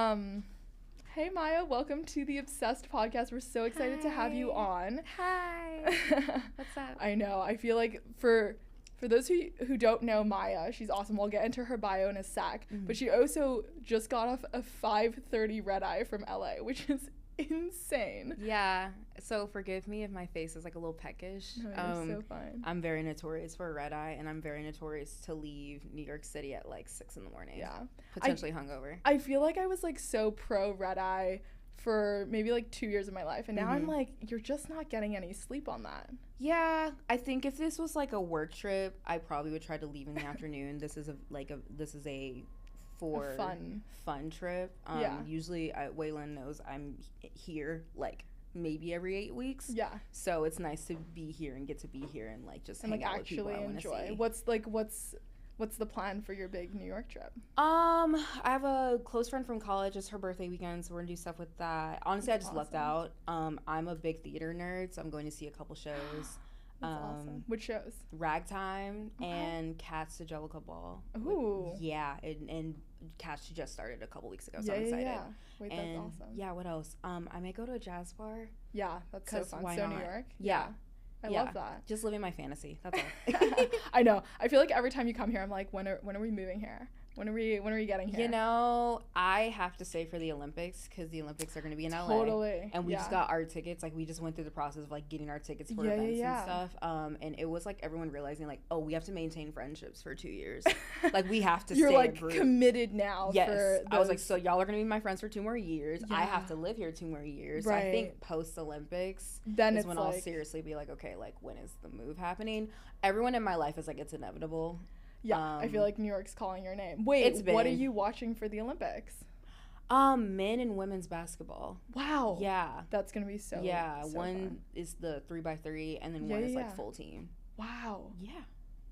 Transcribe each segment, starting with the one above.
Hey Maya, welcome to the Obsessed podcast. We're so excited to have you on. Hi. What's up? I know. I feel like for those who don't know Maya, she's awesome. We'll get into her bio in a sec. But she also just got off a 5:30 red eye from LA, which is insane. Yeah. So forgive me if my face is like a little peckish. No, you're so fine. I'm very notorious for a red eye, and I'm very notorious to leave New York City at like 6 in the morning. Yeah. Potentially hungover. I feel like I was like so pro red eye for maybe like 2 years of my life, and now I'm like, you're just not getting any sleep on that. Yeah, I think if this was like a work trip, I probably would try to leave in the afternoon. This is a fun trip. Yeah. Usually, Waylon knows I'm here like maybe every 8 weeks. Yeah. So it's nice to be here and get to be here and like just And hang like out with people actually I enjoy. See. What's the plan for your big New York trip? I have a close friend from college. It's her birthday weekend, so we're gonna do stuff with that. Honestly, That's I just lucked out. I'm a big theater nerd, so I'm going to see a couple shows. That's awesome. Which shows? Ragtime and Cats to Jellicle Ball. Ooh. Yeah, and Cats just started a couple weeks ago, so I'm excited. Yeah. Wait, that's awesome. Yeah, what else? I may go to a jazz bar. Yeah, that's so fun. Why so not? New York. Yeah. I love that. Just living my fantasy. That's all. I know. I feel like every time you come here, I'm like, when are we moving here? When are we getting here? You know, I have to say for the Olympics, because the Olympics are going to be in LA. Totally. And we just got our tickets. Like, we just went through the process of, like, getting our tickets for events and stuff. And it was, like, everyone realizing, like, oh, we have to maintain friendships for 2 years. Like, we have to You're, stay like, a group. committed now. Yes. For I was like, so y'all are going to be my friends for 2 more years. Yeah. I have to live here 2 more years. Right. So I think post-Olympics then is it's when like, I'll seriously be like, okay, like, when is the move happening? Everyone in my life is like, it's inevitable. Yeah, I feel like New York's calling your name. Wait, what are you watching for the Olympics? Men and women's basketball. Wow. Yeah. That's going to be so one fun. is the 3x3 and then one is like full team. Wow. Yeah.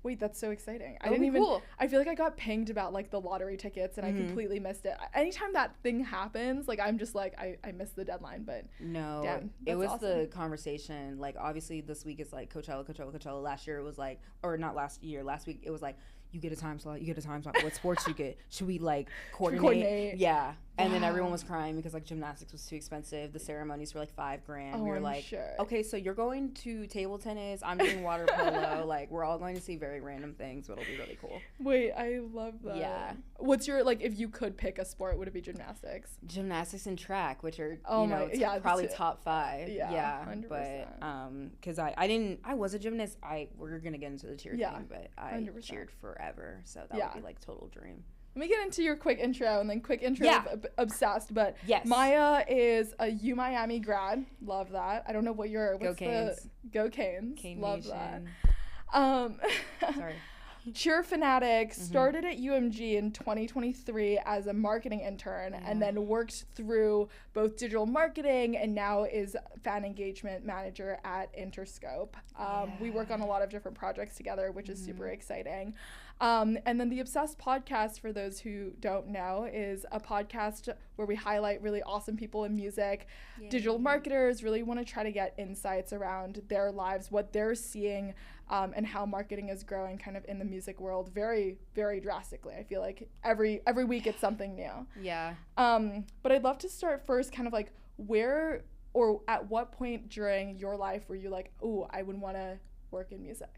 Wait, that's so exciting. Cool. I feel like I got pinged about like the lottery tickets and I completely missed it. Anytime that thing happens, like I'm just like I missed the deadline, but no. damn, it was awesome. The conversation, like obviously this week is like Coachella. Last year it was like, or not last year, last week it was like, you get a time slot. What sports you get? Should we like coordinate? Yeah. And then everyone was crying because like gymnastics was too expensive. The ceremonies were like $5,000. Oh, we were I'm like, sure. okay, so you're going to table tennis. I'm doing water polo. Like we're all going to see very random things, but it'll be really cool. Wait, I love that. Yeah. What's your like? If you could pick a sport, would it be gymnastics? Gymnastics and track, which are probably top 5. Yeah. 100%. But because I was a gymnast. We're gonna get into the cheer thing, but I 100%. cheered forever, so that would be like total dream. Let me get into your quick intro and then quick intro of Obsessed. But yes. Maya is a U Miami grad. Love that. I don't know what's Go Canes. Go Canes. Cane Love Nation. that. Sorry. Cheer fanatic, started at UMG in 2023 as a marketing intern and then worked through both digital marketing and now is fan engagement manager at Interscope. We work on a lot of different projects together, which is super exciting. And then the Obsessed podcast, for those who don't know, is a podcast where we highlight really awesome people in music. Digital marketers really want to try to get insights around their lives, what they're seeing, and how marketing is growing kind of in the music world very, very drastically. I feel like every week it's something new. Yeah. But I'd love to start first kind of like where or at what point during your life were you like, ooh, I would want to work in music?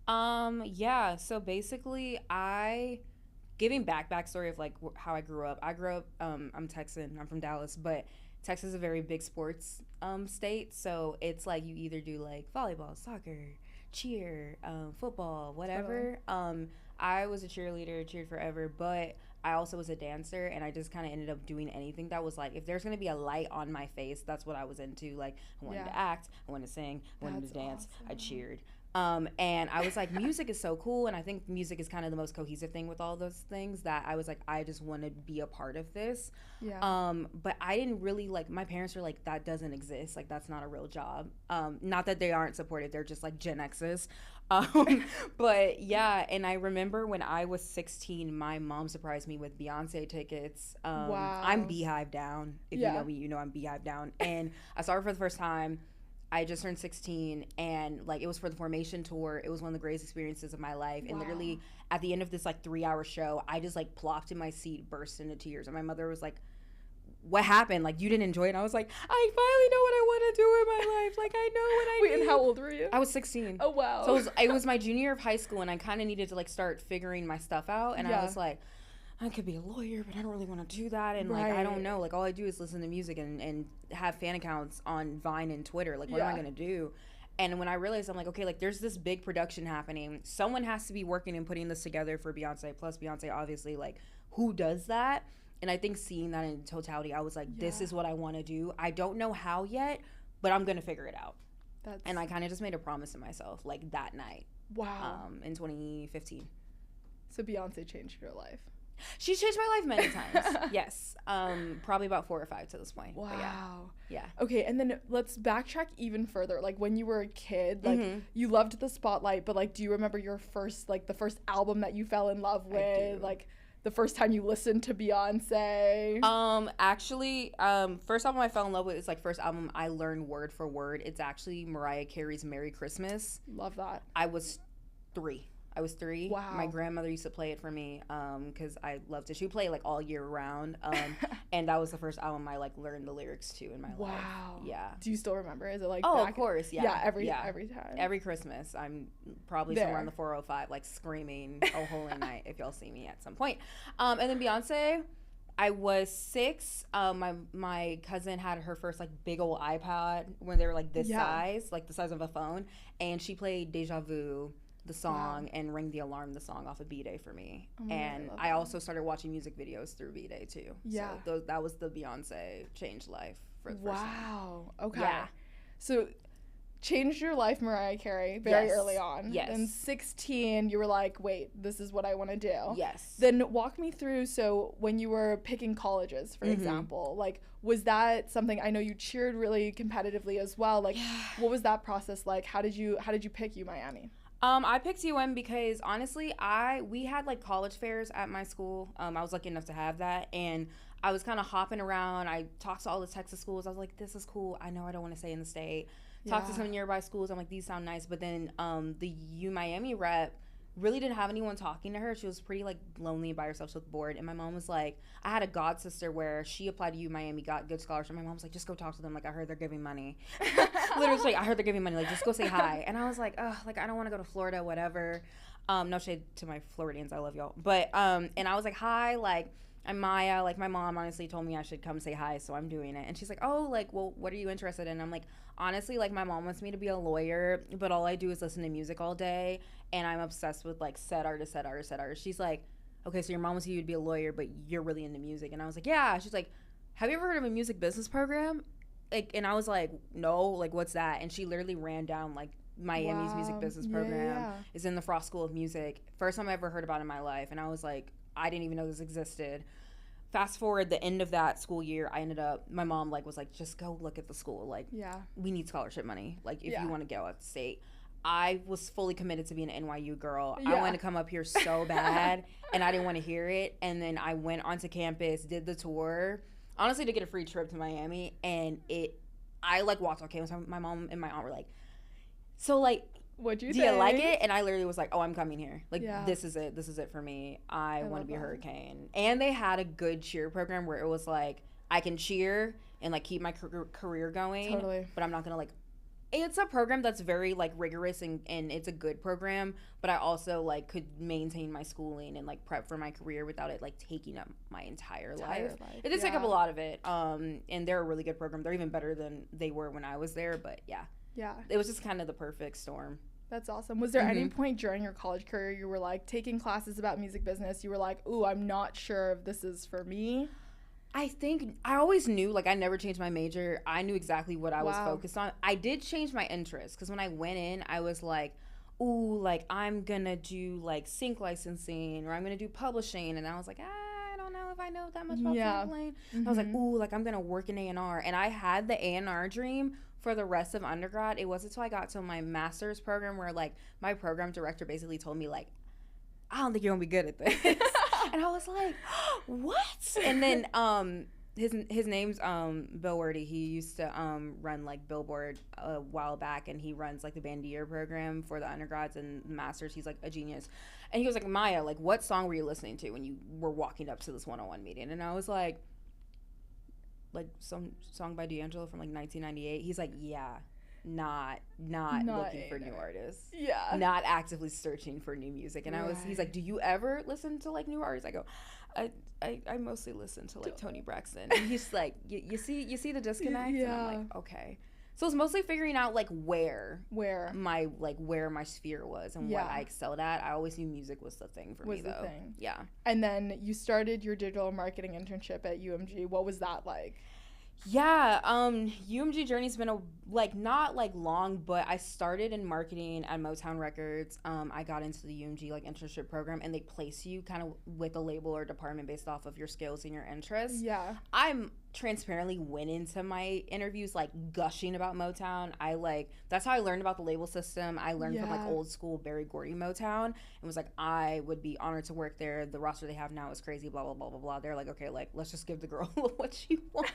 Yeah, so basically giving backstory of like how I grew up. I'm Texan, I'm from Dallas, but Texas is a very big sports state, so it's like you either do like volleyball, soccer, cheer, football, whatever. I was a cheerleader, cheered forever, but I also was a dancer, and I just kind of ended up doing anything that was like, if there's going to be a light on my face, that's what I was into. Like, I wanted to act, I wanted to sing, I wanted to dance, awesome. I cheered. And I was like, music is so cool, and I think music is kind of the most cohesive thing with all those things, that I was like, I just want to be a part of this. But I didn't really, like, my parents were like, that doesn't exist, like, that's not a real job. Not that they aren't supportive, they're just like Gen X's. But yeah, and I remember when I was 16, my mom surprised me with Beyonce tickets. Wow. I'm Beehive down. If you know me, you know I'm Beehive down. And I saw her for the first time. I just turned 16, and like it was for the Formation tour. It was one of the greatest experiences of my life. And literally at the end of this like 3-hour show, I just like plopped in my seat, burst into tears. And my mother was like, what happened? Like, you didn't enjoy it? And I was like, I finally know what I want to do in my life. Like, I know what I need. Wait, and how old were you? I was 16. Oh, wow. So it was my junior year of high school, and I kind of needed to, like, start figuring my stuff out. And I was like, I could be a lawyer, but I don't really want to do that. And, like, I don't know. Like, all I do is listen to music and have fan accounts on Vine and Twitter. Like, what am I going to do? And when I realized, I'm like, okay, like, there's this big production happening. Someone has to be working and putting this together for Beyonce. Plus, Beyonce, obviously, like, who does that? And I think seeing that in totality, I was like, this is what I want to do. I don't know how yet, but I'm going to figure it out. And I kind of just made a promise to myself, like, that night. Wow. In 2015. So Beyonce changed your life. She's changed my life many times. Yes. Probably about 4 or 5 to this point. Wow. Yeah. Okay, and then let's backtrack even further. Like, when you were a kid, like, you loved the spotlight, but, like, do you remember your first, like, the first album that you fell in love with? Like, the first time you listened to Beyonce? Actually, first album I fell in love with is, like, first album I learned word for word. It's actually Mariah Carey's Merry Christmas. Love that. I was 3. Wow. My grandmother used to play it for me because I loved it. She would play it, like, all year round. And that was the first album I, like, learned the lyrics to in my life. Wow. Yeah. Do you still remember? Is it, like, of course, yeah. Yeah, every time. Every Christmas. I'm probably somewhere on the 405, like, screaming, "Oh, Holy Night," if y'all see me at some point. And then Beyonce, I was 6. My cousin had her first, like, big old iPod when they were, like, this size, like the size of a phone. And she played Deja Vu, the song, and Ring the Alarm, the song, off of B-Day for me. And I also started watching music videos through B-Day too. Yeah. So that was the Beyonce changed life for the first time. Wow. Okay. Yeah. So changed your life, Mariah Carey, very early on. Yes. And 16, you were like, wait, this is what I want to do. Yes. Then walk me through, so when you were picking colleges, for example, like, was that something, I know you cheered really competitively as well. Like, what was that process like? How did you pick UMiami? I picked UM because, honestly, we had, like, college fairs at my school. I was lucky enough to have that, and I was kind of hopping around. I talked to all the Texas schools. I was like, this is cool. I know I don't want to stay in the state. Talked to some nearby schools. I'm like, these sound nice. But then the UMiami rep really didn't have anyone talking to her. She was pretty, like, lonely by herself. She was bored. And my mom was like, I had a god sister where she applied to UMiami, got good scholarship. My mom was like, just go talk to them. Like, I heard they're giving money. Literally, like, I heard they're giving money. Like, just go say hi. And I was like, ugh, like, I don't want to go to Florida, whatever. No shade to my Floridians. I love y'all. But, and I was like, hi, like, I'm Maya. Like, my mom honestly told me I should come say hi, so I'm doing it. And she's like, oh, like, well, what are you interested in? And I'm like, honestly, like, my mom wants me to be a lawyer, but all I do is listen to music all day, and I'm obsessed with, like, set artist. She's like, okay, so your mom wants you to be a lawyer, but you're really into music. And I was like, yeah. She's like, have you ever heard of a music business program? Like, and I was like, no, like, what's that? And she literally ran down, like, Miami's music business program is in the Frost School of Music. First time I ever heard about it in my life. And I was like, I didn't even know this existed. Fast forward the end of that school year, my mom, like, was like, just go look at the school. Like, we need scholarship money. Like, if you want to go out of state. I was fully committed to being an NYU girl. I wanted to come up here so bad, and I didn't want to hear it. And then I went onto campus, did the tour, honestly, to get a free trip to Miami. And I, like, walked on campus. My mom and my aunt were like, so, like, what'd you do think? You like it? And I literally was like, oh, I'm coming here. Like, this is it for me. I want to be a hurricane. And they had a good cheer program where it was like, I can cheer and, like, keep my career going. Totally. But I'm not going to, like, it's a program that's very, like, rigorous and it's a good program. But I also, like, could maintain my schooling and, like, prep for my career without it, like, taking up my entire life. It did take up a lot of it. And they're a really good program. They're even better than they were when I was there. But, yeah. It was just kind of the perfect storm. That's awesome. Was there any point during your college career you were, like, taking classes about music business, you were like, ooh, I'm not sure if this is for me? I think I always knew, like, I never changed my major. I knew exactly what I was focused on. I did change my interest because when I went in, I was like, ooh, like, I'm going to do, like, sync licensing or I'm going to do publishing. And I was like, I don't know if I know that much about sampling. I was like, ooh, like, I'm going to work in A&R. And I had the A&R dream for the rest of undergrad. It wasn't until I got to my master's program where, like, my program director basically told me, like, I don't think you're gonna be good at this. And I was like, what? And then his name's Bill Wordy. He used to run, like, Billboard a while back, and he runs, like, the Bandier program for the undergrads and masters. He's, like, a genius. And he was like, Maya, like, what song were you listening to when you were walking up to this 101 meeting? And I was like, like some song by D'Angelo from like 1998. He's like, yeah, not looking for new artists. Yeah. Not actively searching for new music. And he's like, do you ever listen to like new artists? I go, I mostly listen to like Tony Braxton. And he's like, you see the disconnect? Yeah. And I'm like, okay. So it's mostly figuring out like where my sphere was and what I excelled at. I always knew music was the thing for me though. Yeah. And then you started your digital marketing internship at UMG. What was that like? Yeah, UMG journey's been not long, but I started in marketing at Motown Records. I got into the UMG like internship program, and they place you kind of with a label or department based off of your skills and your interests. Yeah. I'm transparently went into my interviews like gushing about Motown. That's how I learned about the label system. I learned from like old school Berry Gordy Motown and was like, I would be honored to work there. The roster they have now is crazy, blah blah blah blah blah. They're like, okay, like let's just give the girl what she wants.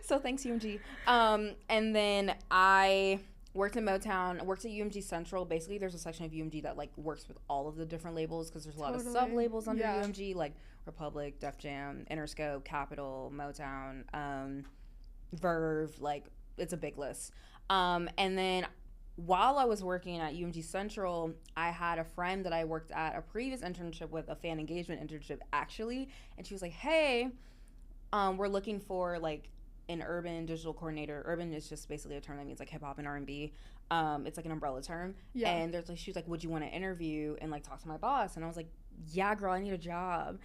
So thanks UMG. And then I worked in Motown, worked at UMG Central. Basically, there's a section of UMG that like works with all of the different labels because there's a lot of sub labels under UMG, like Republic, Def Jam, Interscope, Capitol, Motown, Verve. Like it's a big list. And then while I was working at UMG Central, I had a friend that I worked at a previous internship with, a fan engagement internship actually, and she was like, "Hey, we're looking for like an urban digital coordinator." Urban is just basically a term that means like hip hop and R&B. It's like an umbrella term. Yeah. And she was like, "Would you want to interview and like talk to my boss?" And I was like, "Yeah, girl, I need a job."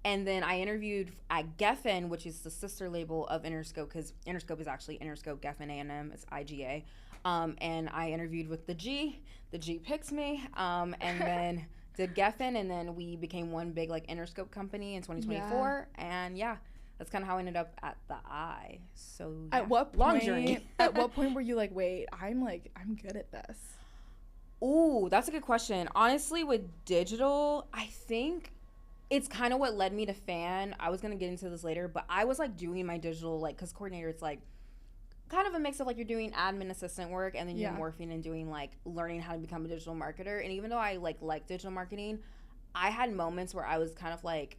And then I interviewed at Geffen, which is the sister label of Interscope, because Interscope is actually Interscope Geffen A&M. It's IGA. And I interviewed with the G. The G picked me. And then did Geffen, and then we became one big like Interscope company in 2024. Yeah. And yeah. That's kind of how I ended up at the I. So yeah. At what point, long journey. At what point were you like, wait, I'm good at this? Ooh, that's a good question. Honestly, with digital, I think it's kind of what led me to fan. I was gonna get into this later, but I was like doing my digital like, cause coordinator, it's like kind of a mix of like you're doing admin assistant work and then you're morphing and doing like learning how to become a digital marketer. And even though I like digital marketing, I had moments where I was kind of like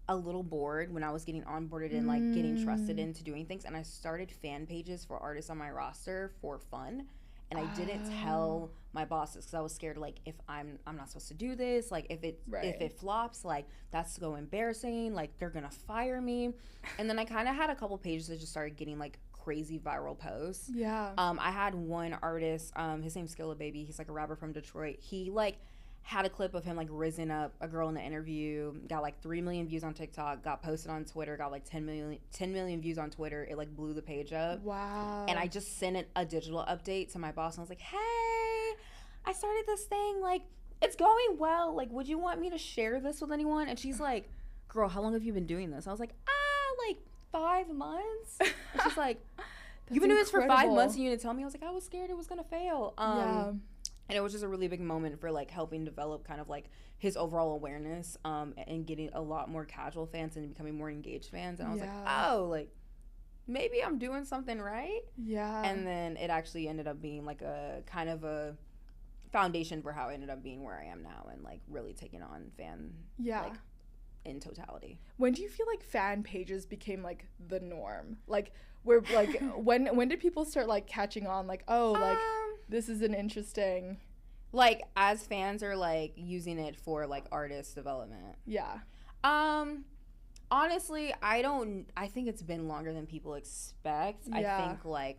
a little bored when I was getting onboarded and like getting trusted into doing things, and I started fan pages for artists on my roster for fun, and I didn't tell my bosses because I was scared like if I'm not supposed to do this, like if it flops, like that's so embarrassing, like they're gonna fire me. And then I kind of had a couple pages that just started getting like crazy viral posts. I had one artist, his name's Skilla Baby, he's like a rapper from Detroit. He like had a clip of him like rizzing up a girl in an interview, got like 3 million views on TikTok, got posted on Twitter, got like 10 million views on Twitter. It like blew the page up. Wow. And I just sent a digital update to my boss and I was like, hey, I started this thing, like it's going well, like would you want me to share this with anyone? And she's like, girl, how long have you been doing this? I was like, like 5 months. And she's like, you've been doing this for 5 months and you didn't tell me? I was like, I was scared it was gonna fail. And it was just a really big moment for like helping develop kind of like his overall awareness and getting a lot more casual fans and becoming more engaged fans. And I was like, oh, like maybe I'm doing something right. Yeah. And then it actually ended up being like a kind of a foundation for how I ended up being where I am now and like really taking on fan like in totality. When do you feel like fan pages became like the norm? Like where like when did people start like catching on like, oh, like this is an interesting, like as fans are like using it for like artist development? Yeah. Honestly, I think it's been longer than people expect. I think like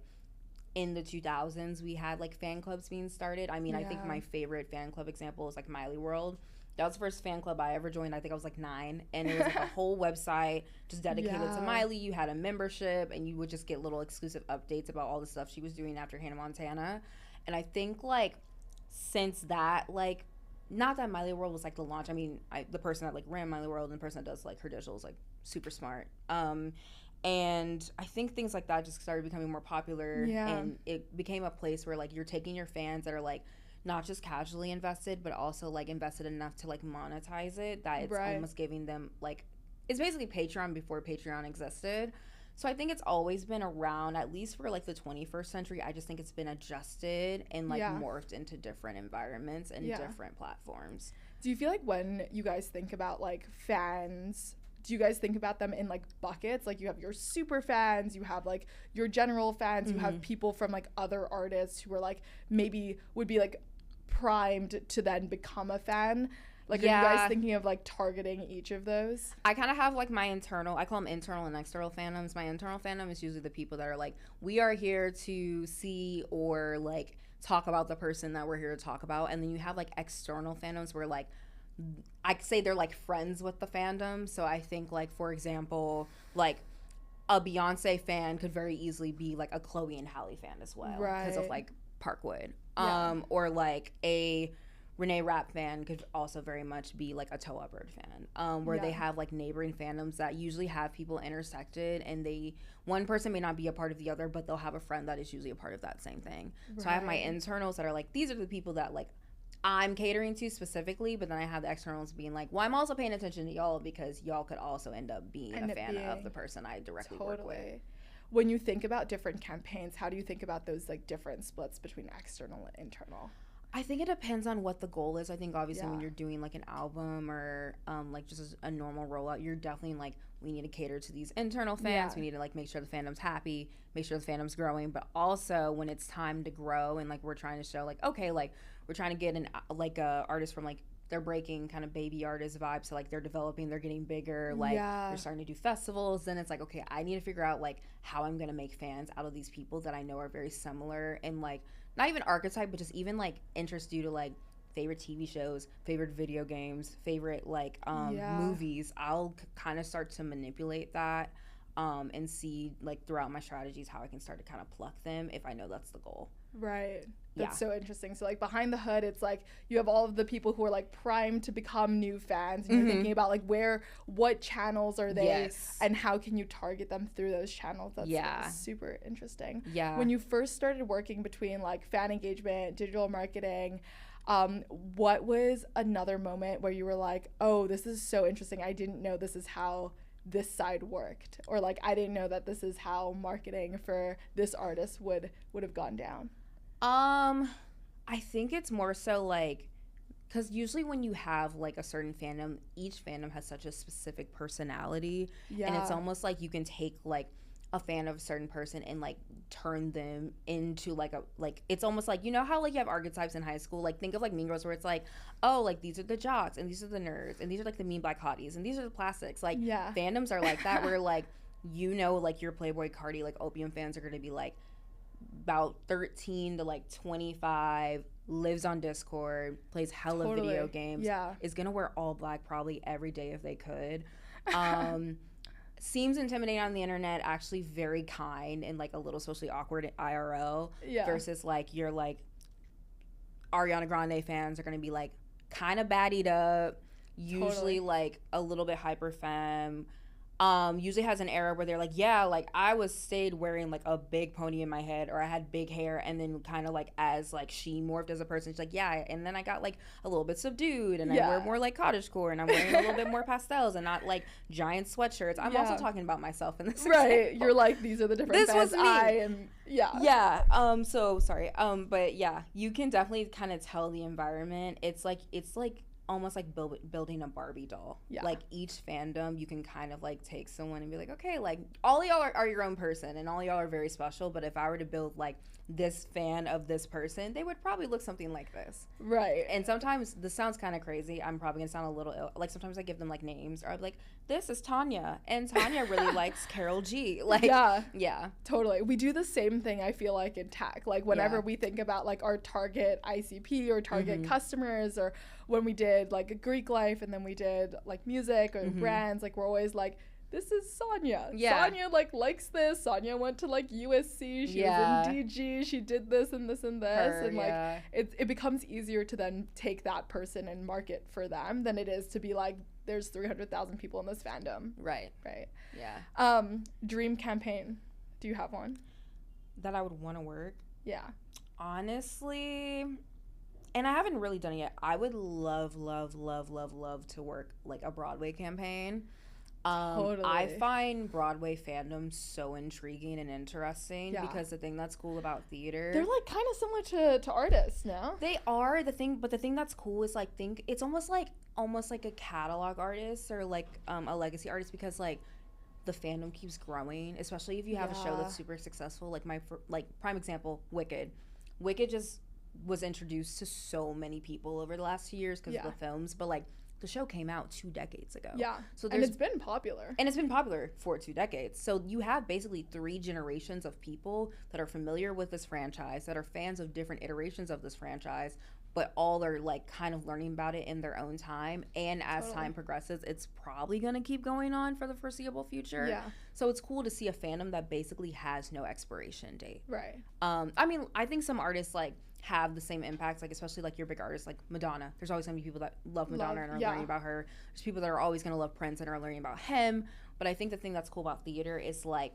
in the 2000s we had like fan clubs being started. I mean, I think my favorite fan club example is like Miley World. That was the first fan club I ever joined. I think I was like 9, and it was like a whole website just dedicated to Miley. You had a membership, and you would just get little exclusive updates about all the stuff she was doing after Hannah Montana. And I think like since that, like not that Miley World was like the launch. I mean, the person that like ran Miley World and the person that does like her digital is like super smart. And I think things like that just started becoming more popular, and it became a place where like you're taking your fans that are like not just casually invested, but also like invested enough to like monetize it, that it's almost giving them like, it's basically Patreon before Patreon existed. So I think it's always been around, at least for like the 21st century. I just think it's been adjusted and like morphed into different environments and different platforms. Do you feel like when you guys think about like fans do you guys think about them in like buckets? Like you have your super fans, you have like your general fans, you have people from like other artists who are like maybe would be like primed to then become a fan. Like, are you guys thinking of like targeting each of those? I kind of have like my internal, I call them internal and external fandoms. My internal fandom is usually the people that are like, we are here to see or like talk about the person that we're here to talk about. And then you have like external fandoms where like, I say they're like friends with the fandom. So I think like, for example, like a Beyonce fan could very easily be like a Chloe and Halle fan as well. Right. Because of like Parkwood. Or like a Renee Rapp fan could also very much be like a Toa Bird fan, where they have like neighboring fandoms that usually have people intersected, and one person may not be a part of the other, but they'll have a friend that is usually a part of that same thing. Right. So I have my internals that are like, these are the people that like I'm catering to specifically, but then I have the externals being like, well, I'm also paying attention to y'all because y'all could also end up being a fan of the person I directly work with. When you think about different campaigns, how do you think about those like different splits between external and internal? I think it depends on what the goal is. I think obviously when you're doing like an album or like just a normal rollout, you're definitely like, we need to cater to these internal fans. We need to like make sure the fandom's happy, make sure the fandom's growing. But also when it's time to grow and like we're trying to show like, okay, like we're trying to get an like a artist from like they're breaking kind of baby artist vibes, so like they're developing, they're getting bigger, like they're starting to do festivals. Then it's like, okay, I need to figure out like how I'm gonna make fans out of these people that I know are very similar and like not even archetype, but just even like interest due to like favorite TV shows, favorite video games, favorite like movies. I'll kind of start to manipulate that and see like throughout my strategies how I can start to kind of pluck them if I know that's the goal. Right. That's so interesting. So like behind the hood, it's like you have all of the people who are like primed to become new fans, and you're thinking about like what channels are they and how can you target them through those channels. That's super interesting. When you first started working between like fan engagement, digital marketing, what was another moment where you were like, oh, this is so interesting, I didn't know this is how this side worked, or like I didn't know that this is how marketing for this artist would have gone down? I think it's more so like, because usually when you have like a certain fandom, each fandom has such a specific personality, and it's almost like you can take like a fan of a certain person and like turn them into like it's almost like, you know how like you have archetypes in high school, like think of like Mean Girls where it's like, oh, like these are the jocks and these are the nerds and these are like the mean black hotties and these are the plastics, like fandoms are like that where like, you know, like your Playboy Cardi like Opium fans are going to be like about 13 to like 25, lives on Discord, plays hella video games, is gonna wear all black probably every day if they could. Seems intimidating on the internet, actually very kind and like a little socially awkward at IRL, versus like your like Ariana Grande fans are gonna be like kind of battied up, usually like a little bit hyper femme. Usually has an era where they're like, yeah, like I stayed wearing like a big pony in my head, or I had big hair, and then kind of like as like she morphed as a person, she's like, yeah, and then I got like a little bit subdued, and I wear more like cottagecore, and I'm wearing a little bit more pastels and not like giant sweatshirts. I'm also talking about myself in this example. You're like, these are the different this fans. was me. So sorry, but yeah, you can definitely kind of tell the environment. It's like almost like building a Barbie doll. Like each fandom, you can kind of like take someone and be like, okay, like all y'all are your own person and all y'all are very special, but if I were to build like this fan of this person, they would probably look something like this. Right. And sometimes this sounds kind of crazy. I'm probably gonna sound a little ill. Like sometimes I give them like names, or I'm like, this is Tanya, and Tanya really likes Carol G. Like yeah, totally. We do the same thing, I feel like, in tech. Like whenever we think about like our target ICP or target customers, or when we did like a Greek life and then we did like music or brands, like we're always like, this is Sonia. Sonia like likes this. Sonia went to like USC. She was in DG. She did this and this and this. And like it becomes easier to then take that person and market for them than it is to be like, there's 300,000 people in this fandom. Right. Yeah. Dream campaign. Do you have one? That I would want to work? Yeah. Honestly, and I haven't really done it yet, I would love to work like a Broadway campaign. I find Broadway fandom so intriguing and interesting because the thing that's cool about theater, they're like kind of similar to artists now. They are. The thing that's cool is like it's almost like almost like a catalog artist or like a legacy artist, because like the fandom keeps growing, especially if you have a show that's super successful. Like prime example, Wicked just was introduced to so many people over the last 2 years because of the films, but like the show came out 2 decades ago. Yeah. So and it's been popular. And it's been popular for 2 decades. So you have basically 3 generations of people that are familiar with this franchise, that are fans of different iterations of this franchise, but all are like kind of learning about it in their own time. And as time progresses, it's probably going to keep going on for the foreseeable future. Yeah. So it's cool to see a fandom that basically has no expiration date. Right. I mean, I think some artists like have the same impacts, like especially like your big artists like Madonna. There's always going to be people that love Madonna and are learning about her. There's people that are always going to love Prince and are learning about him. But I think the thing that's cool about theater is like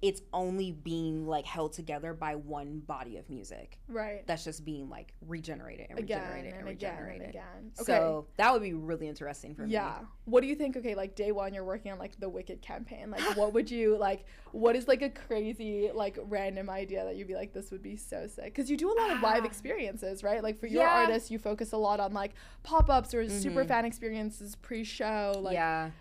it's only being like held together by one body of music. Right. That's just being like regenerated and regenerated and regenerated. Again. Okay. So that would be really interesting for me. Yeah. What do you think? Okay, like day one, you're working on like the Wicked campaign. Like, what would you like? What is like a crazy like random idea that you'd be like, this would be so sick? Because you do a lot of live experiences, right? Like for your artists, you focus a lot on like pop-ups or super fan experiences pre-show. Like,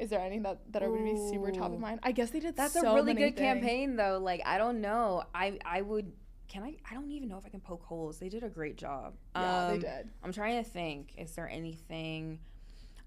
is there anything that would be super top of mind? I guess they did That's so a really many good things. campaign though. Like I don't know. I would I don't even know if I can poke holes. They did a great job. Yeah, they did. I'm trying to think. Is there anything?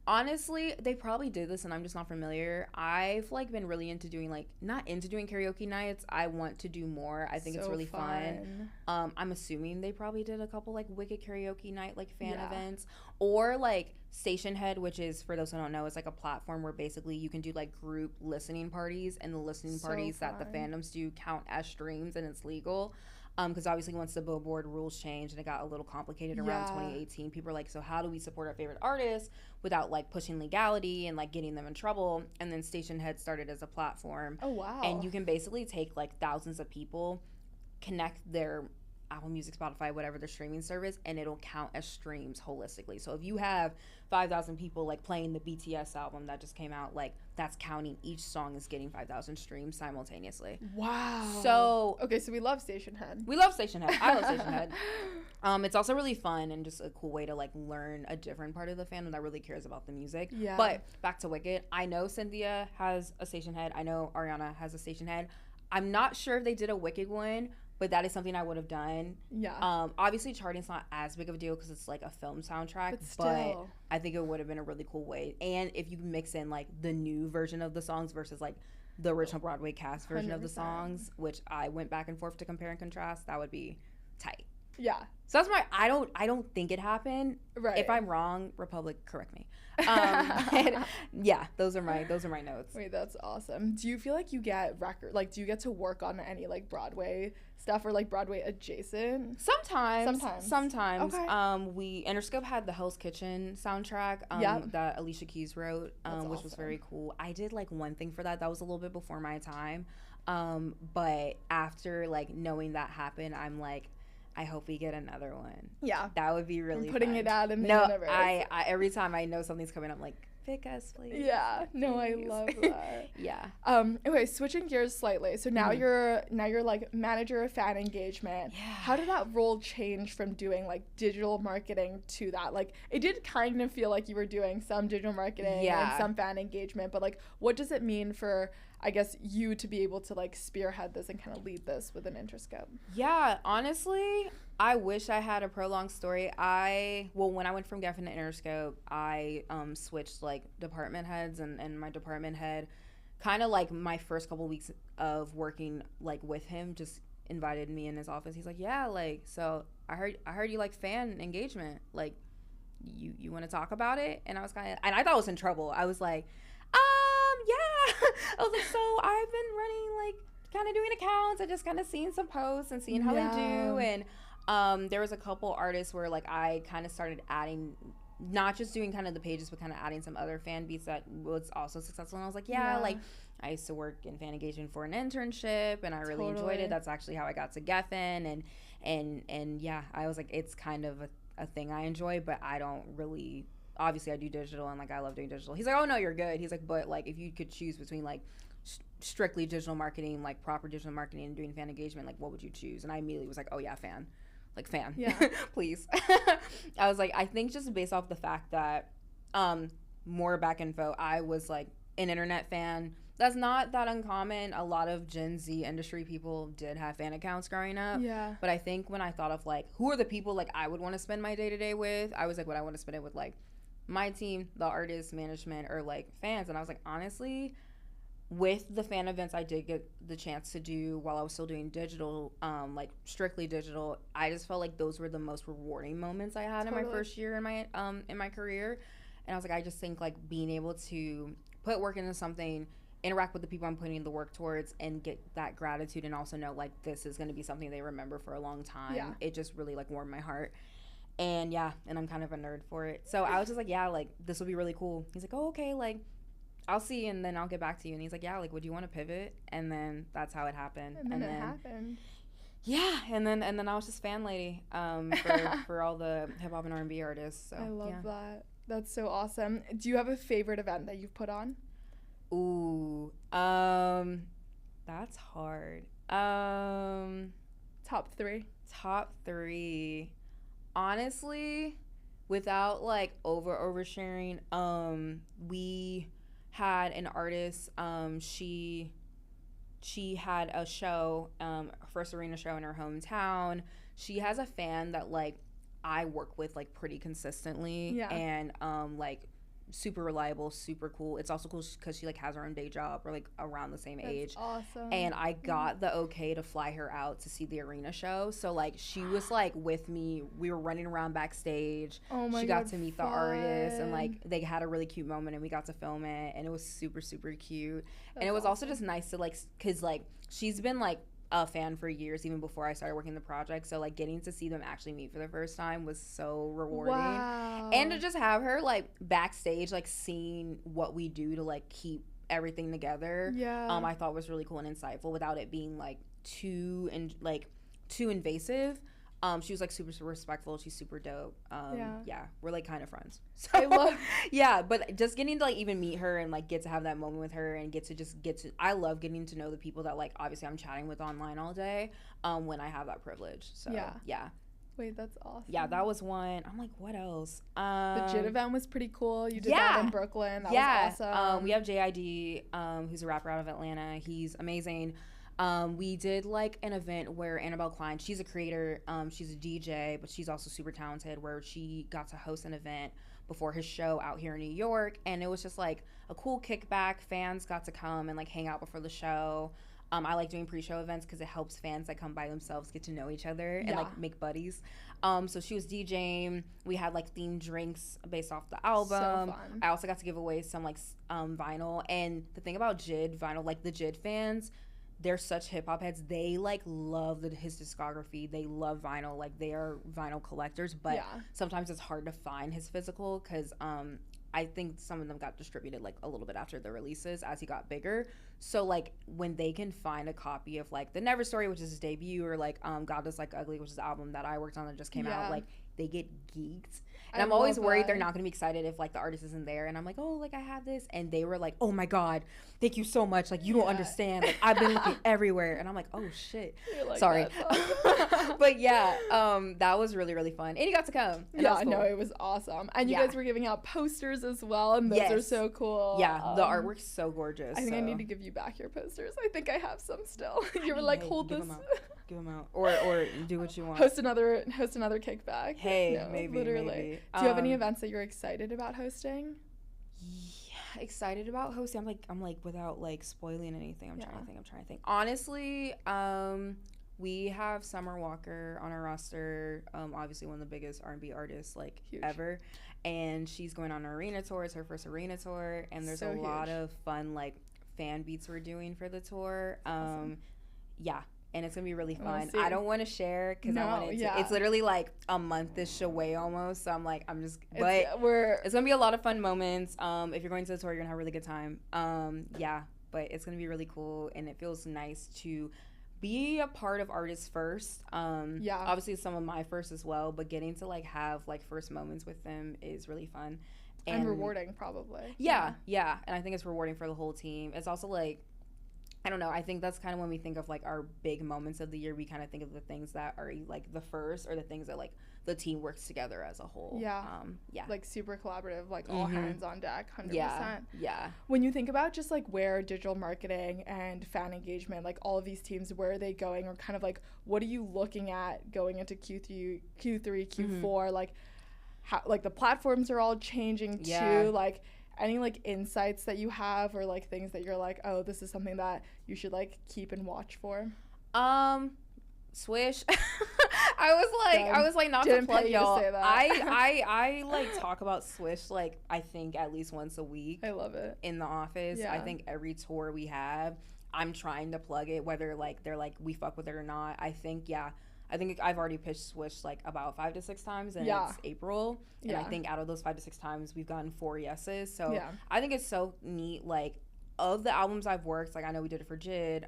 Honestly, they probably did this and I'm just not familiar. I've like been really into doing not into doing karaoke nights. I want to do more. I think it's really fun. I'm assuming they probably did a couple like Wicked karaoke night like fan events, or like Station Head, which is, for those who don't know, is like a platform where basically you can do like group listening parties, and the listening parties that the fandoms do count as streams, and it's legal. Because obviously once the Billboard rules changed and it got a little complicated around 2018, people were like, so how do we support our favorite artists without like pushing legality and like getting them in trouble? And then Station Head started as a platform. Oh, wow. And you can basically take like thousands of people, connect their Apple Music, Spotify, whatever their streaming service, and it'll count as streams holistically. So if you have 5,000 people like playing the BTS album that just came out, like that's counting each song is getting 5,000 streams simultaneously. Wow. So okay, so we love Station Head. We love Station Head. I love Station Head. It's also really fun and just a cool way to like learn a different part of the fandom that really cares about the music. Yeah. But back to Wicked, I know Cynthia has a Station Head. I know Ariana has a Station Head. I'm not sure if they did a Wicked one, but that is something I would have done. Yeah. Obviously, charting's not as big of a deal because it's like a film soundtrack, but I think it would have been a really cool way. And if you mix in like the new version of the songs versus like the original Broadway cast version 100%. Of the songs, which I went back and forth to compare and contrast, that would be tight. Yeah. So that's my. I don't think it happened. Right. If I'm wrong, Republic, correct me. Yeah, those are my notes. Wait, that's awesome. Do you feel like you get do you get to work on any like Broadway stuff or like Broadway adjacent? Sometimes. Okay. Interscope had the Hell's Kitchen soundtrack that Alicia Keys wrote, which was very cool. I did like one thing for that. That was a little bit before my time. But after like knowing that happened, I'm like, I hope we get another one. Yeah. That would be really putting fun. it out in the universe. I every time I know something's coming, I'm like, pick us, please. Yeah. No, please. I love that. Yeah. Okay, switching gears slightly. So now you're like manager of fan engagement. Yeah. How did that role change from doing like digital marketing to that? Like it did kind of feel like you were doing some digital marketing and some fan engagement, but like what does it mean for, I guess, you to be able to like spearhead this and kind of lead this within Interscope? Yeah, honestly, I wish I had a prolonged story. When I went from Geffen to Interscope, I switched like department heads, and my department head, kind of like my first couple weeks of working like with him, just invited me in his office. He's like, yeah, like, so I heard you like fan engagement, like you want to talk about it? And I was and I thought I was in trouble. I was like, yeah. I was like, so I've been running like kind of doing accounts and just kind of seeing some posts and seeing how they do. And there was a couple artists where like I kind of started adding, not just doing kind of the pages, but kind of adding some other fan beats that was also successful. And I was like, like I used to work in fan engagement for an internship and I really enjoyed it. That's actually how I got to Geffen. And yeah, I was like, it's kind of a thing I enjoy, but I don't really, obviously I do digital and like I love doing digital. He's like, oh no, you're good. He's like, but like if you could choose between like strictly digital marketing, like proper digital marketing and doing fan engagement, like what would you choose? And I immediately was like, oh yeah, fan. like fan. Yeah. Please. I was like, I think just based off the fact that more back info, I was like an internet fan. That's not that uncommon. A lot of Gen Z industry people did have fan accounts growing up. Yeah. But I think when I thought of like who are the people like I would want to spend my day to day with, I was like, what I want to spend it with, like my team, the artists, management, or like fans. And I was like, honestly, with the fan events I did get the chance to do while I was still doing digital, like strictly digital, I just felt like those were the most rewarding moments I had in my first year in my career. And I was like, I just think like being able to put work into something, interact with the people I'm putting the work towards, and get that gratitude, and also know like this is going to be something they remember for a long time. Yeah. It just really like warmed my heart. And yeah, and I'm kind of a nerd for it. So I was just like, yeah, like this will be really cool. He's like, oh, okay, like I'll see you and then I'll get back to you. And he's like, yeah, like would you want to pivot? And then that's how it happened. And then it happened. Yeah, and then I was just fan lady for all the hip hop and R&B artists. So I love that. That's so awesome. Do you have a favorite event that you've put on? Ooh, that's hard. Top three. Honestly, without like oversharing, we had an artist. She had a show, first arena show in her hometown. She has a fan that like I work with like pretty consistently, and like super reliable, super cool. It's also cool because she like has her own day job. We're like around the same age. Awesome. And I got the okay to fly her out to see the arena show. So like she was like with me. We were running around backstage. Oh my God, she got to meet the artist, and like they had a really cute moment, and we got to film it, and it was super super cute. And it was also just nice to like, cause like she's been like a fan for years, even before I started working the project. So like getting to see them actually meet for the first time was so rewarding. Wow. And to just have her like backstage, like seeing what we do to like keep everything together, I thought was really cool and insightful without it being like too invasive. She was like super super respectful. She's super dope. We're like kind of friends. So, I love but just getting to like even meet her and like get to have that moment with her and get to I love getting to know the people that like obviously I'm chatting with online all day when I have that privilege. So yeah. Wait, that's awesome. Yeah, that was one. I'm like, what else? The JID event was pretty cool. You did that in Brooklyn. That was awesome. We have JID, who's a rapper out of Atlanta. He's amazing. We did like an event where Annabelle Klein, she's a creator, she's a DJ, but she's also super talented, where she got to host an event before his show out here in New York, and it was just like a cool kickback. Fans got to come and like hang out before the show. I like doing pre-show events because it helps fans that come by themselves get to know each other and like make buddies. So she was DJing. We had like themed drinks based off the album. So fun. I also got to give away some like vinyl. And the thing about JID vinyl, like the JID fans, they're such hip hop heads. They like love his discography. They love vinyl. Like they are vinyl collectors. But sometimes it's hard to find his physical because I think some of them got distributed like a little bit after the releases as he got bigger. So like when they can find a copy of like The Never Story, which is his debut, or like God Does Like Ugly, which is the album that I worked on that just came out, like they get geeked. And I'm always worried they're not going to be excited if like the artist isn't there. And I'm like, oh, like I have this. And they were like, oh my God, thank you so much. Like you don't understand. Like I've been looking everywhere. And I'm like, oh shit. Like, sorry. But that was really, really fun. And you got to come. And cool. No, it was awesome. And you guys were giving out posters as well. And those are so cool. Yeah, the artwork's so gorgeous. I think I need to give you back your posters. I think I have some still. You were like, hold this. Give them out, or do what you want. Host another kickback. Hey, no, maybe. Do you have any events that you're excited about hosting? Yeah, excited about hosting. I'm like without like spoiling anything. I'm trying to think. Honestly, we have Summer Walker on our roster. Obviously one of the biggest R&B artists like ever, and she's going on an arena tour. It's her first arena tour, and there's a lot of fun like fan beats we're doing for the tour. Awesome. And it's gonna be really fun. I don't want to share because I want it to. It's literally like a month-ish away almost. So I'm like, it's gonna be a lot of fun moments. If you're going to the tour, you're gonna have a really good time. But it's gonna be really cool, and it feels nice to be a part of artists first. Obviously it's some of my first as well, but getting to like have like first moments with them is really fun and rewarding, probably. Yeah, and I think it's rewarding for the whole team. It's also like, I don't know. I think that's kind of when we think of like our big moments of the year. We kind of think of the things that are like the first, or the things that like the team works together as a whole. Yeah. Yeah. Like super collaborative, like all hands on deck, 100%. Yeah. When you think about just like where digital marketing and fan engagement, like all of these teams, where are they going, or kind of like what are you looking at going into Q3, Q4? Like how, like the platforms are all changing too. Like any like insights that you have, or like things that you're like, oh, this is something that you should like keep and watch for? Swish. I was like not to plug y'all. To say that. I like talk about Swish like I think at least once a week. I love it. In the office. Yeah. I think every tour we have, I'm trying to plug it, whether like they're like we fuck with it or not. I think I've already pitched Swish like about 5 to 6 times, and it's April. And I think out of those 5 to 6 times, we've gotten 4 yeses. So I think it's so neat. Like, of the albums I've worked, like I know we did it for JID,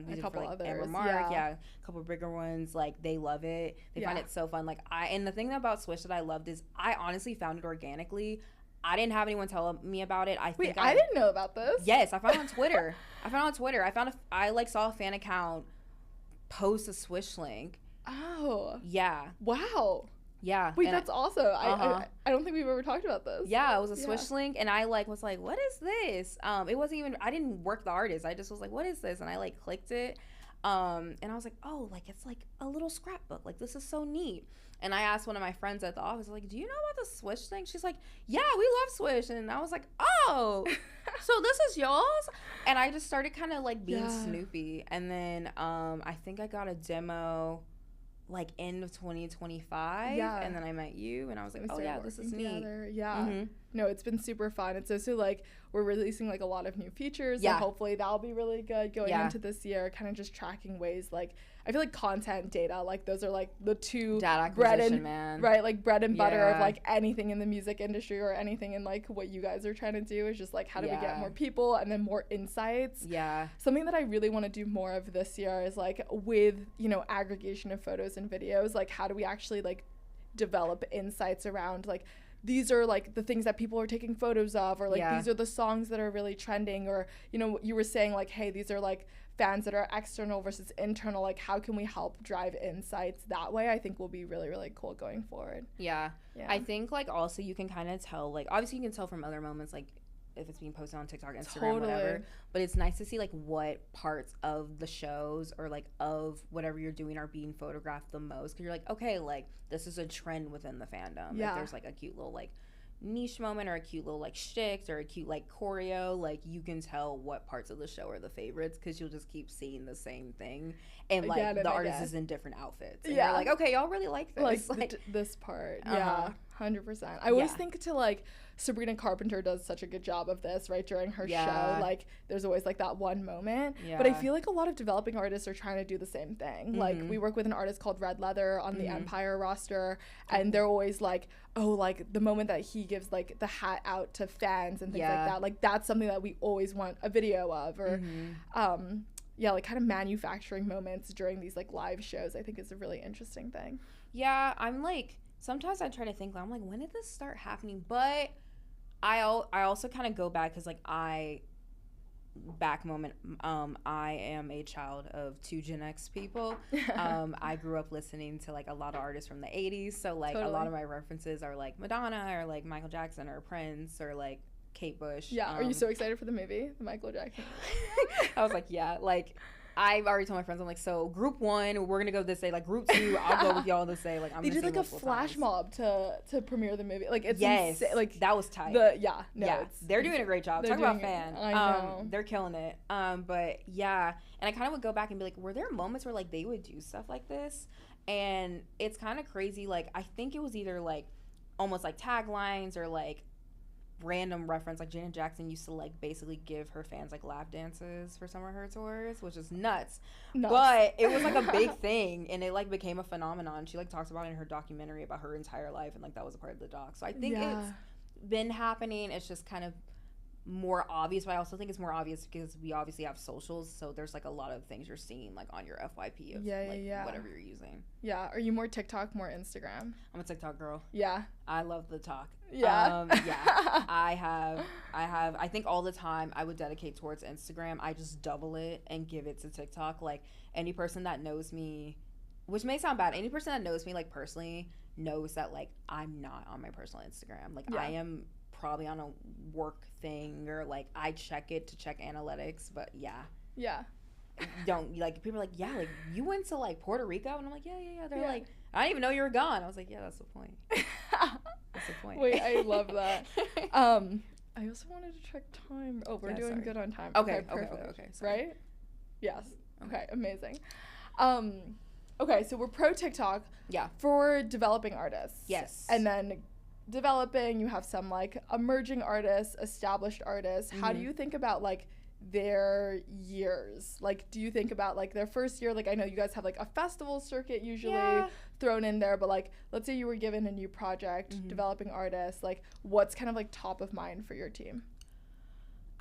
we did it for like Amber Mark, a couple of bigger ones. Like they love it. They find it so fun. Like and the thing about Swish that I loved is I honestly found it organically. I didn't have anyone tell me about it. I didn't know about this. Yes, I found it on Twitter. I like saw a fan account post a Swish link. Oh. Yeah. Wow. Yeah. Wait, that's awesome. I don't think we've ever talked about this. Yeah, it was a Swish link, and I like was like, what is this? It wasn't even, I didn't work the artist. I just was like, what is this? And I like clicked it. And I was like, oh, like it's like a little scrapbook. Like this is so neat. And I asked one of my friends at the office, like, do you know about the Swish thing? She's like, yeah, we love Swish. And I was like, oh, so this is yours? And I just started kind of like being Snoopy. And then I think I got a demo like end of 2025, and then I met you, and I was like, oh yeah, this is neat. No, it's been super fun. It's also like we're releasing like a lot of new features, and hopefully that'll be really good going into this year, kind of just tracking ways. Like I feel like content data, like those are like the two bread and butter of like anything in the music industry, or anything in like what you guys are trying to do, is just like how do we get more people and then more insights. Something that I really want to do more of this year is like with, you know, aggregation of photos and videos, like how do we actually like develop insights around like these are like the things that people are taking photos of, or like these are the songs that are really trending, or you know, you were saying like, hey, these are like fans that are external versus internal, like how can we help drive insights that way? I think will be really, really cool going forward. I think like also you can kind of tell, like obviously you can tell from other moments, like if it's being posted on TikTok, Instagram, whatever, but it's nice to see like what parts of the shows or like of whatever you're doing are being photographed the most, because you're like, okay, like this is a trend within the fandom. If there's like a cute little like niche moment, or a cute little like shtick, or a cute like choreo, like you can tell what parts of the show are the favorites, because you'll just keep seeing the same thing, and like the artist is in different outfits, and you're like, okay, y'all really like this, like this part. 100%. I always think to like Sabrina Carpenter does such a good job of this, right? During her show, like there's always like that one moment. But I feel like a lot of developing artists are trying to do the same thing. Like we work with an artist called Red Leather on the Empire roster, and they're always like, oh, like the moment that he gives like the hat out to fans and things like that. Like that's something that we always want a video of, or like kind of manufacturing moments during these like live shows, I think is a really interesting thing. I'm like, sometimes I try to think, I'm like, when did this start happening? But I also kind of go back, because like I am a child of 2 Gen X people. I grew up listening to like a lot of artists from the 80s, so like a lot of my references are like Madonna, or like Michael Jackson, or Prince, or like Kate Bush. Are you so excited for the movie, the Michael Jackson movie? I was like, like I've already told my friends, I'm like, so group 1, we're gonna go this day. Like group 2, I'll go with y'all this day. Like I'm. They did like a flash mob to premiere the movie. Like it's like that was tight. They're doing a great job. Talk about fan. I know. They're killing it. But and I kind of would go back and be like, were there moments where like they would do stuff like this? And it's kind of crazy. Like I think it was either like almost like taglines, or like random reference, like Janet Jackson used to like basically give her fans like lap dances for some of her tours, which is nuts. But it was like a big thing, and it like became a phenomenon. She like talks about it in her documentary about her entire life, and like that was a part of the doc. So I think it's been happening. It's just kind of more obvious, but I also think it's more obvious because we obviously have socials, so there's like a lot of things you're seeing like on your FYP of whatever you're using. Yeah. Are you more TikTok, more Instagram? I'm a TikTok girl. Yeah. I love the talk. Yeah. Yeah. I think all the time I would dedicate towards Instagram. I just double it and give it to TikTok. Like any person that knows me, which may sound bad, any person that knows me like personally knows that like I'm not on my personal Instagram. Like I am probably on a work thing, or like I check it to check analytics, but don't like, people are like, yeah, like you went to like Puerto Rico, and I'm like, yeah. They're like, I didn't even know you were gone. I was like, yeah, that's the point. That's the point. Wait, I love that. I also wanted to check time. Oh, we're doing good on time. Okay, perfect. Okay. Right? Yes. Okay, amazing. Okay, so we're pro TikTok. Yeah. For developing artists. Yes. And then developing, you have some like emerging artists, established artists. How do you think about like their years? Like, do you think about like their first year? Like, I know you guys have like a festival circuit usually thrown in there, but like, let's say you were given a new project, developing artists, like what's kind of like top of mind for your team?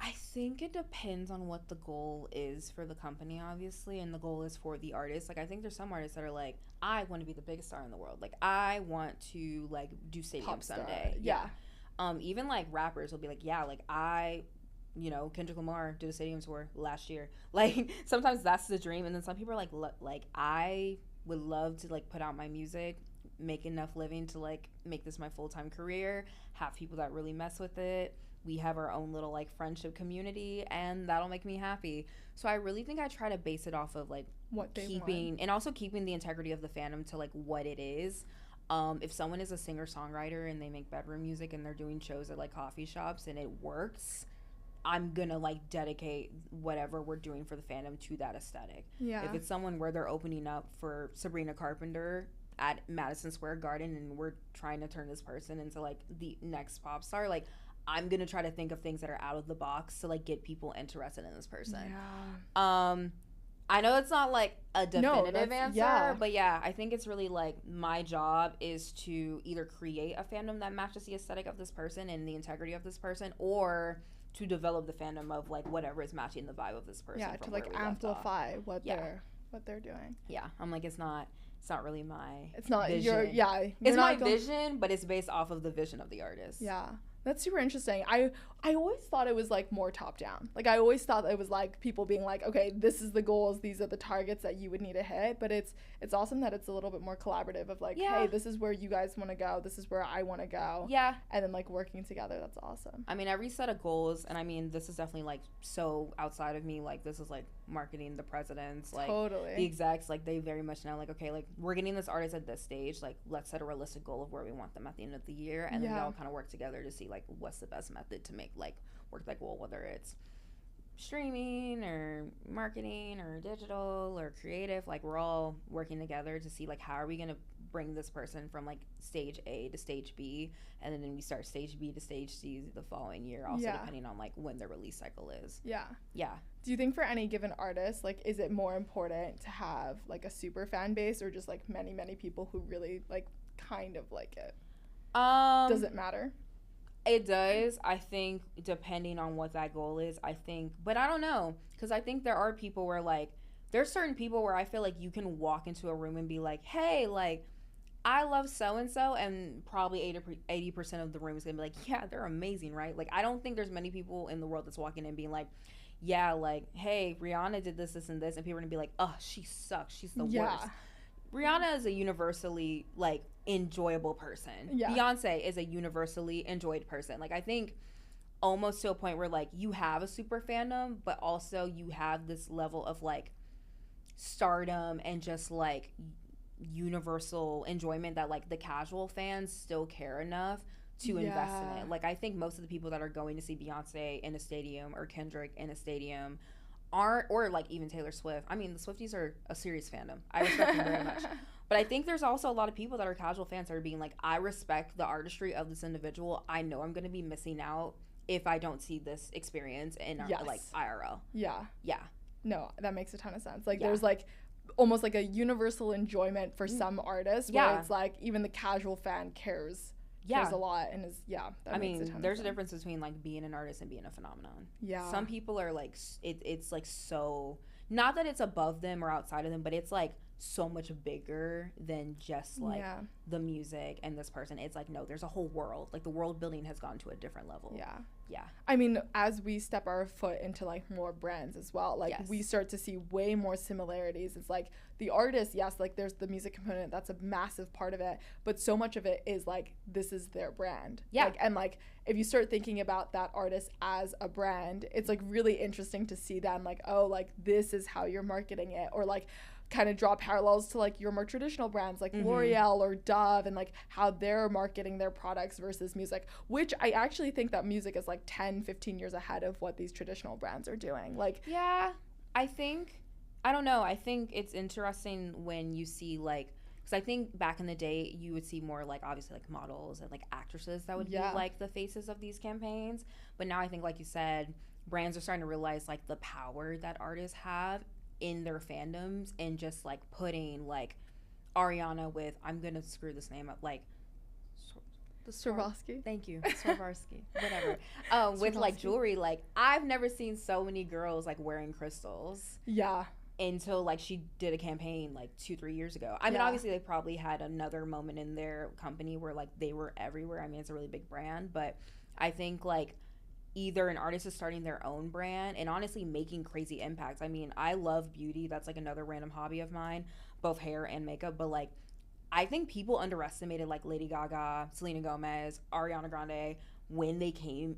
I think it depends on what the goal is for the company, obviously, and the goal is for the artist. Like, I think there's some artists that are like, I want to be the biggest star in the world. Like, I want to, like, do stadium someday. Yeah. Even, like, rappers will be like, yeah, like, Kendrick Lamar did a stadium tour last year. Like, sometimes that's the dream, and then some people are like, I would love to, like, put out my music, make enough living to, like, make this my full-time career, have people that really mess with it. We have our own little like friendship community, and that'll make me happy. So I really think I try to base it off of like what they keeping, and also keeping the integrity of the fandom to like what it is. If someone is a singer-songwriter and they make bedroom music and they're doing shows at like coffee shops and it works, I'm gonna like dedicate whatever we're doing for the fandom to that aesthetic. Yeah. If it's someone where they're opening up for Sabrina Carpenter at Madison Square Garden and we're trying to turn this person into like the next pop star, like I'm gonna try to think of things that are out of the box to like get people interested in this person. Yeah. I know it's not like a definitive answer, but yeah, I think it's really like my job is to either create a fandom that matches the aesthetic of this person and the integrity of this person, or to develop the fandom of like whatever is matching the vibe of this person. Yeah, to like amplify what they're doing. Yeah, I'm like, it's not really my it's not vision. It's my vision, but it's based off of the vision of the artist. Yeah. That's super interesting. I always thought it was like more top down. Like I always thought it was like people being like, okay, this is the goals, these are the targets that you would need to hit. But it's awesome that it's a little bit more collaborative of like, hey, this is where you guys want to go, this is where I want to go. Yeah. And then like working together. That's awesome. I mean, every set of goals, and I mean, this is definitely like so outside of me. Like this is like marketing, the presidents, like the execs, like they very much know like, okay, like we're getting this artist at this stage, like let's set a realistic goal of where we want them at the end of the year, and then we all kind of work together to see like what's the best method to make like work that goal, whether it's streaming or marketing or digital or creative. Like we're all working together to see like how are we gonna bring this person from like stage A to stage B, and then we start stage B to stage C the following year, also depending on like when the release cycle is. Yeah. Do you think for any given artist, like is it more important to have like a super fan base or just like many people who really like kind of like it? Does it matter? It does. I think depending on what that goal is, I think, but I don't know, because I think there are people where like there's certain people where I feel like you can walk into a room and be like, hey, like I love so and so, and probably 80% of the room is gonna be like, yeah, they're amazing, right? Like I don't think there's many people in the world that's walking in being like, yeah, like, hey, Rihanna did this and this, and people are gonna be like, oh, she sucks, she's the worst. Rihanna is a universally like enjoyable person. Beyonce is a universally enjoyed person. Like I think almost to a point where like you have a super fandom, but also you have this level of like stardom and just like universal enjoyment that like the casual fans still care enough to invest in it. Like I think most of the people that are going to see Beyonce in a stadium or Kendrick in a stadium aren't, or like even Taylor Swift. I mean, the Swifties are a serious fandom. I respect them very much. But I think there's also a lot of people that are casual fans that are being like, I respect the artistry of this individual. I know I'm going to be missing out if I don't see this experience in like IRL. Yeah. No, that makes a ton of sense. Like there's like almost like a universal enjoyment for some artists where it's like even the casual fan cares cares a lot and is that makes a ton there's of a difference between like being an artist and being a phenomenon. Yeah. Some people are like it's like so, not that it's above them or outside of them, but it's like so much bigger than just like the music and this person. It's like, no, there's a whole world. Like the world building has gone to a different level. Yeah. I mean, as we step our foot into like more brands as well, like we start to see way more similarities. It's like the artist, yes, like there's the music component, that's a massive part of it, but so much of it is like this is their brand. Like, and like if you start thinking about that artist as a brand, it's like really interesting to see them like, oh, like this is how you're marketing it, or like kind of draw parallels to like your more traditional brands like L'Oreal or Dove, and like how they're marketing their products versus music, which I actually think that music is like 10-15 years ahead of what these traditional brands are doing. Like I don't know, I think it's interesting when you see like, because I think back in the day you would see more like obviously like models and like actresses that would be like the faces of these campaigns, but now I think like you said, brands are starting to realize like the power that artists have in their fandoms, and just like putting like Ariana with, I'm gonna screw this name up, like Swarovski. Thank you, Swarovski. Whatever. With like jewelry, like I've never seen so many girls like wearing crystals. Yeah. Until like she did a campaign like 2-3 years ago. I mean, obviously they probably had another moment in their company where like they were everywhere. I mean, it's a really big brand, but I think like either an artist is starting their own brand and honestly making crazy impacts. I mean, I love beauty. That's like another random hobby of mine, both hair and makeup. But like, I think people underestimated like Lady Gaga, Selena Gomez, Ariana Grande when they came.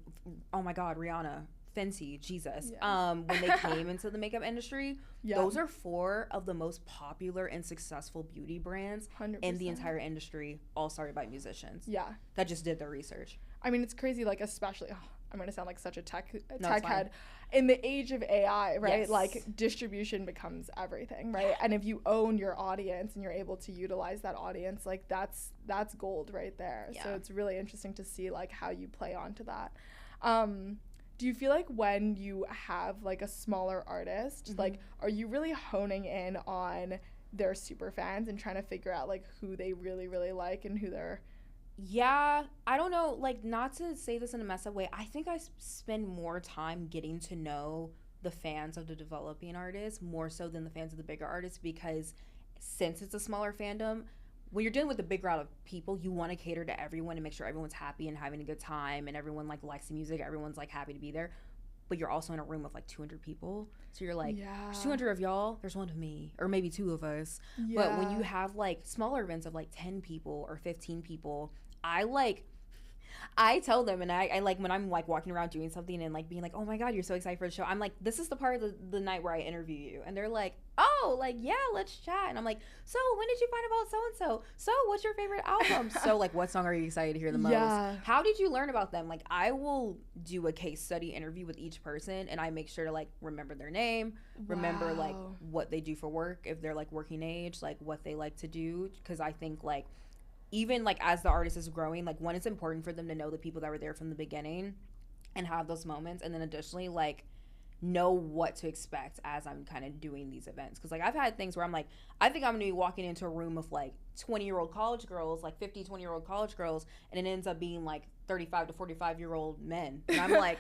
Oh my God, Rihanna, Fenty, Jesus. When they came into the makeup industry, those are 4 of the most popular and successful beauty brands 100%. In the entire industry, all started by musicians. Yeah. That just did their research. I mean, it's crazy, like especially. I'm going to sound like such a tech head. In the age of AI, right? Yes. Like distribution becomes everything, right? And if you own your audience and you're able to utilize that audience, like that's gold right there. Yeah. So it's really interesting to see like how you play onto that. Do you feel like when you have like a smaller artist, like are you really honing in on their super fans and trying to figure out like who they really, really like and who they're... Yeah, I don't know, like, not to say this in a messed up way, I think I spend more time getting to know the fans of the developing artists more so than the fans of the bigger artists, because since it's a smaller fandom, when you're dealing with a big crowd of people, you want to cater to everyone and make sure everyone's happy and having a good time and everyone like likes the music, everyone's like happy to be there. But you're also in a room of like 200 people, so you're like, there's 200 of y'all, there's 1 of me, or maybe 2 of us. But when you have like smaller events of like 10 people or 15 people, I tell them, and I like when I'm like walking around doing something and like being like, oh my God, you're so excited for the show, I'm like, this is the part of the night where I interview you. And they're like, oh, like, yeah, let's chat. And I'm like, so when did you find about so-and-so? So what's your favorite album? So like, what song are you excited to hear the most? How did you learn about them? Like, I will do a case study interview with each person, and I make sure to like remember their name, remember like what they do for work, if they're like working age, like what they like to do. Because I think like, even like as the artist is growing, like one, it's important for them to know the people that were there from the beginning and have those moments, and then additionally like know what to expect as I'm kind of doing these events. Because like I've had things where I'm like, I think I'm gonna be walking into a room of like 20-year-old college girls, like 20-year-old college girls, and it ends up being like 35 to 45-year-old men, and I'm like,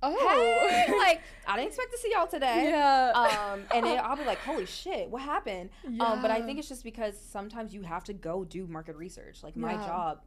hey, like I didn't expect to see y'all today. And then I'll be like, holy shit, what happened? But I think it's just because sometimes you have to go do market research. Like my job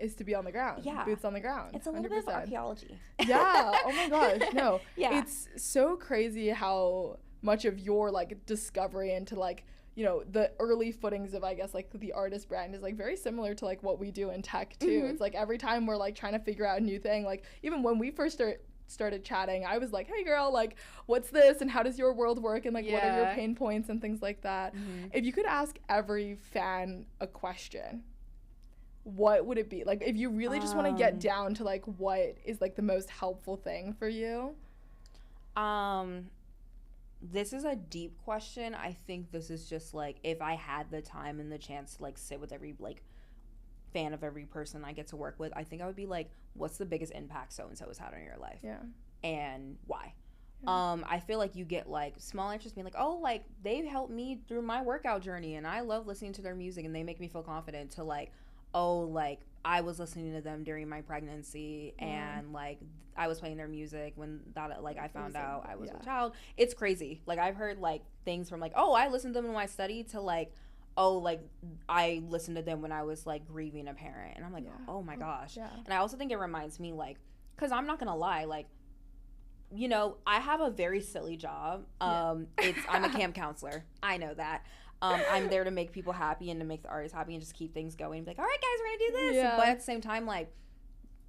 is to be on the ground, boots on the ground. It's a little 100%. Bit of archaeology. Oh my gosh, no. It's so crazy how much of your like discovery into like, you know, the early footings of, I guess, like the artist brand is like very similar to like what we do in tech too. It's like every time we're like trying to figure out a new thing, like even when we first started chatting, I was like, hey girl, like what's this and how does your world work and like what are your pain points and things like that. If you could ask every fan a question, what would it be? Like if you really just want to get down to like what is like the most helpful thing for you. This is a deep question. I think this is just like, if I had the time and the chance to like sit with every like fan of every person I get to work with, I think I would be like, what's the biggest impact so-and-so has had on your life? And why? I feel like you get like small interests being like, oh, like they've helped me through my workout journey and I love listening to their music and they make me feel confident, to like, oh, like I was listening to them during my pregnancy, and like I was playing their music when that like I found out I was a child. It's crazy. Like I've heard like things from like, oh, I listened to them when I studied, to like, oh, like I listened to them when I was like grieving a parent, and I'm like, oh my gosh. And I also think it reminds me, like, because I'm not gonna lie, like, you know, I have a very silly job. I'm a camp counselor. I know that. I'm there to make people happy and to make the artists happy and just keep things going. And be like, all right, guys, we're gonna do this. But at the same time, like,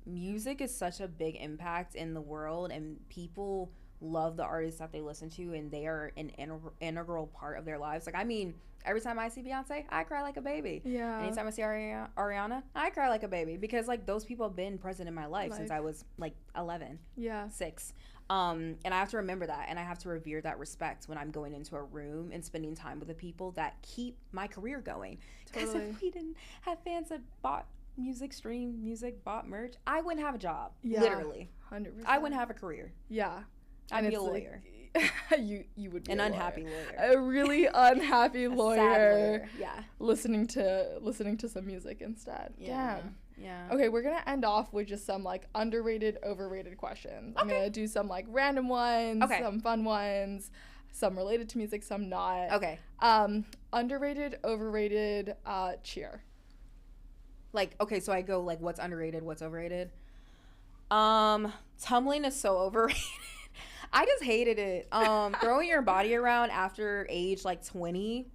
music is such a big impact in the world, and people love the artists that they listen to, and they are an integral part of their lives. Like, I mean, every time I see Beyonce, I cry like a baby. Yeah. Anytime I see Ariana, I cry like a baby, because like those people have been present in my life since I was like 11. Yeah. 6. And I have to remember that, and I have to revere that respect when I'm going into a room and spending time with the people that keep my career going. Because if we didn't have fans that bought music, streamed music, bought merch, I wouldn't have a job. Yeah, literally. 100%. I wouldn't have a career. Yeah. I'd be a lawyer. Like, you would be an unhappy lawyer. A really unhappy lawyer. Sad lawyer. Yeah. Listening to some music instead. Yeah. Damn. Yeah. Okay, we're gonna end off with just some like underrated, overrated questions. Okay. I'm gonna do some like random ones, some fun ones, some related to music, some not. Okay. Underrated, overrated, cheer. Like, okay, so I go like, what's underrated, what's overrated? Tumbling is so overrated. I just hated it. Throwing your body around after age like 20,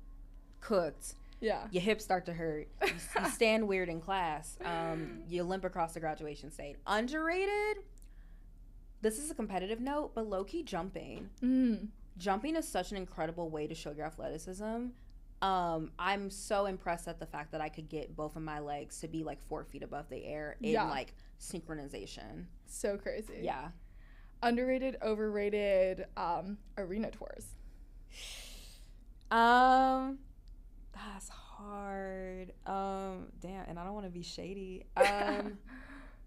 cooked. Yeah. Your hips start to hurt. You stand weird in class. You limp across the graduation stage. Underrated? This is a competitive note, but low-key jumping. Jumping is such an incredible way to show your athleticism. I'm so impressed at the fact that I could get both of my legs to be like 4 feet above the air in like synchronization. So crazy. Yeah. Underrated, overrated, arena tours. That's hard. Damn, and I don't want to be shady.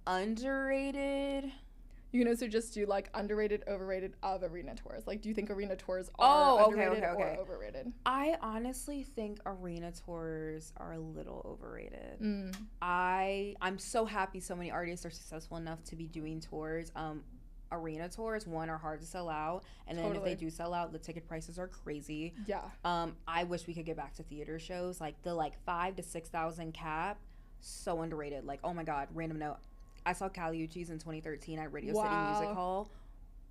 Underrated. You can also just do like underrated, overrated of arena tours. Like, do you think arena tours are underrated or overrated? I honestly think arena tours are a little overrated. I'm so happy so many artists are successful enough to be doing tours. Arena tours, one, are hard to sell out, and then if they do sell out, the ticket prices are crazy. Yeah. I wish we could get back to theater shows, like the like 5,000 to 6,000 cap. So underrated. Like, oh my god, random note, I saw Kali Uchis in 2013 at Radio City Music Hall.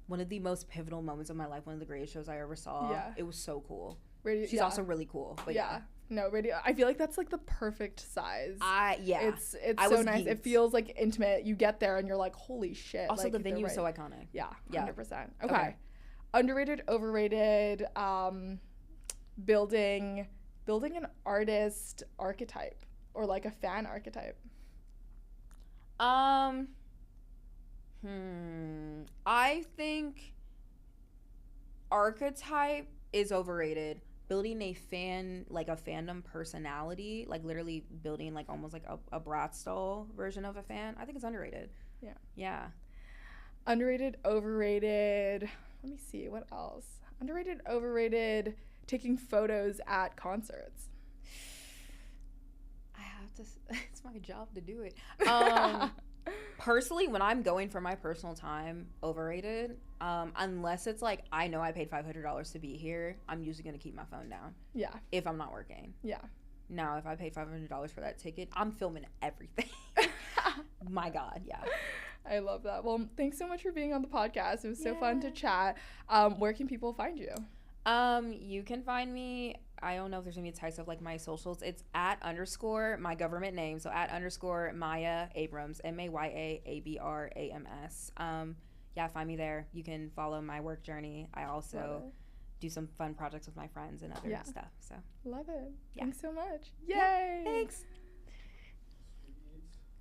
One of the most pivotal moments of my life. One of the greatest shows I ever saw. Yeah. It was so cool. She's also really cool. But yeah. No, radio. I feel like that's like the perfect size. It's so nice. It feels like intimate. You get there and you're like, holy shit. Also, like, the venue is so iconic. Yeah, 100%. Okay. Underrated, overrated. Building an artist archetype, or like a fan archetype. I think archetype is overrated. Building a fan, like a fandom personality, like literally building like almost like a Bratz style version of a fan, I think it's underrated. Yeah. Yeah. Underrated, overrated. Let me see, what else? Underrated, overrated, taking photos at concerts. I have to, it's my job to do it. Personally, when I'm going for my personal time, overrated. Unless it's like, I know I paid $500 to be here, I'm usually going to keep my phone down. Yeah. If I'm not working. Yeah. Now, if I pay $500 for that ticket, I'm filming everything. My God, yeah. I love that. Well, thanks so much for being on the podcast. It was so fun to chat. Where can people find you? You can find me, I don't know if there's gonna be a text of like my socials. It's @ my government name, so @ Maya Abrams, MayaAbrams. Yeah, find me there. You can follow my work journey. I also do some fun projects with my friends and other stuff. So love it. Yeah. Thanks so much. Yay. Yeah, thanks.